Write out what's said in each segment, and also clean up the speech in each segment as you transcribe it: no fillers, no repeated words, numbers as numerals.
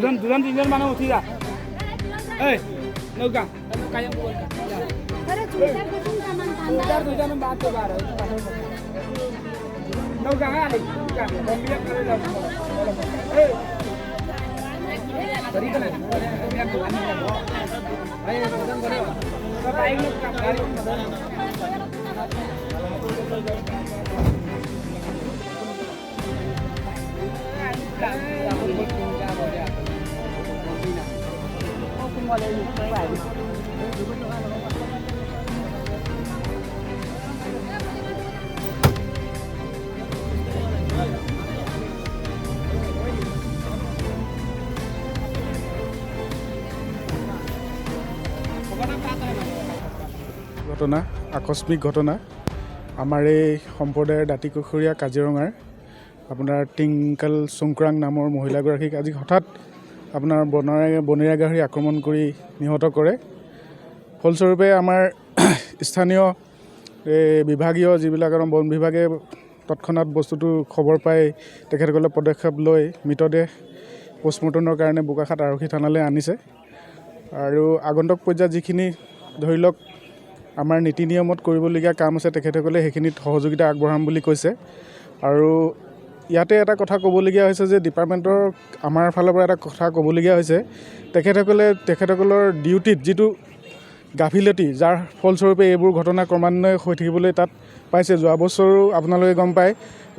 দুজন তিনজন মানুহ উঠি যা এই নৌকা কায়াম দুইটামান বাদ দে বার নৌকা আলি বম্বিয়া করে যাও এই बड़ी कलर ये दुकान में भाई दुकान करे तो बाइक में काम गाड़ी ঘটনা আকস্মিক ঘটনা আমাৰ এই সম্প্ৰদায়ৰ দাঁতিকাষৰীয়া কাজিৰঙাৰ আপোনাৰ টিংকাল চুংক্ৰাং নামৰ মহিলাগৰাকীক আজি হঠাৎ আপোনাৰ বনৰীয়া গাহৰি আক্ৰমণ কৰি নিহত কৰে। ফলস্বৰূপে আমাৰ স্থানীয় বিভাগীয় যিবিলাক বন বিভাগে তৎক্ষণাত বস্তুটো খবৰ পাই তেখেতসকলে পদক্ষেপ লৈ মৃতদেহ পোষ্টমৰ্টমৰ কাৰণে বোকাখাট আৰক্ষী থানালৈ আনিছে আৰু আগন্তুক পৰ্যায়ত যিখিনি ধৰি লওক আমাৰ নীতি নিয়মত কৰিবলগীয়া কাম আছে তেখেতসকলে সেইখিনিত সহযোগিতা আগবঢ়াম বুলি কৈছে। আৰু ইয়াতে এটা কথা ক'বলগীয়া হৈছে যে ডিপাৰ্টমেণ্টৰ আমাৰ ফালৰ পৰা এটা কথা ক'বলগীয়া হৈছে তেখেতসকলৰ ডিউটিত যিটো গাফিলতি যাৰ ফলস্বৰূপে এইবোৰ ঘটনা ক্ৰমান্বয়ে হৈ থাকিবলৈ তাত পাইছে। যোৱা বছৰো আপোনালোকে গম পায়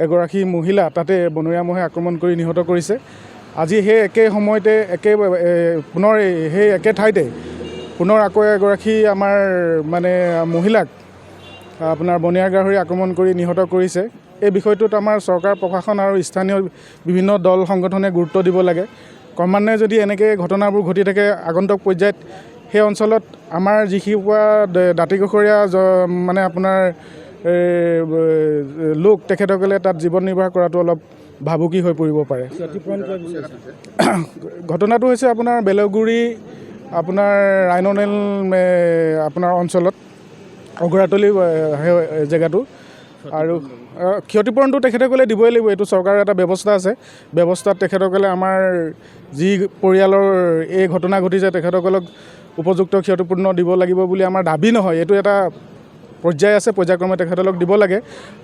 এগৰাকী মহিলা তাতে বনৰীয়া মহে আক্ৰমণ কৰি নিহত কৰিছে। আজি সেই একে সময়তে পুনৰ সেই একে ঠাইতে পুনৰ আকৌ এগৰাকী আমাৰ মানে মহিলাক আপোনাৰ বনৰীয়া গাহৰি আক্ৰমণ কৰি নিহত কৰিছে। এই বিষয়টোত আমাৰ চৰকাৰ প্ৰশাসন আৰু স্থানীয় বিভিন্ন দল সংগঠনে গুৰুত্ব দিব লাগে। ক্ৰমান্বয়ে যদি এনেকৈ ঘটনাবোৰ ঘটি থাকে আগন্তুক পৰ্যায়ত সেই অঞ্চলত আমাৰ যিখিনিপৰা দাঁতিকাষৰীয়া মানে আপোনাৰ লোক তেখেতসকলে তাত জীৱন নিৰ্বাহ কৰাটো অলপ ভাবুকি হৈ পৰিব পাৰে। ঘটনাটো হৈছে আপোনাৰ বেলগুৰি আপোনাৰ ৰাইননেল আপোনাৰ অঞ্চলত অগৰাতলি জেগাটো আৰু ক্ষতিপূৰণটো তেখেতসকলে দিবই লাগিব। এইটো চৰকাৰৰ এটা ব্যৱস্থা আছে। ব্যৱস্থাত তেখেতসকলে আমাৰ যি পৰিয়ালৰ এই ঘটনা ঘটিছে তেখেতসকলক উপযুক্ত ক্ষতিপূৰ্ণ দিব লাগিব বুলি আমাৰ দাবী নহয়, এইটো এটা পৰ্যায় আছে, পৰ্যায়ক্ৰমে তেখেতসকলক দিব লাগে।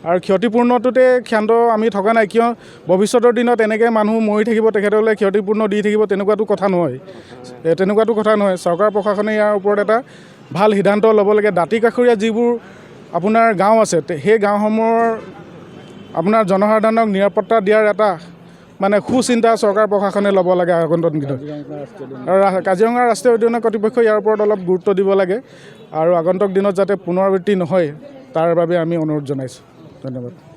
আৰু ক্ষতিপূৰ্ণটোতে ক্ষান্ত আমি থকা নাই, কিয় ভৱিষ্যতৰ দিনত এনেকৈ মানুহ মৰি থাকিব তেখেতসকলে ক্ষতিপূৰ্ণ দি থাকিব তেনেকুৱাটো কথা নহয়। চৰকাৰ প্ৰশাসনে ইয়াৰ ওপৰত এটা ভাল সিদ্ধান্ত ল'ব লাগে। দাঁতিকাষৰীয়া যিবোৰ আপোনাৰ গাঁও আছে সেই গাঁওসমূহৰ আপোনাৰ জনসাধাৰণক নিৰাপত্তা দিয়াৰ এটা মানে সুচিন্তা চৰকাৰ প্ৰশাসনে ল'ব লাগে আগন্তুক দিনত। আৰু কাজিৰঙা ৰাষ্ট্ৰীয় উদ্যানৰ কৰ্তৃপক্ষই ইয়াৰ ওপৰত অলপ গুৰুত্ব দিব লাগে আৰু আগন্তুক দিনত যাতে পুনৰাবৃত্তি নহয় তাৰ বাবে আমি অনুৰোধ জনাইছোঁ। ধন্যবাদ।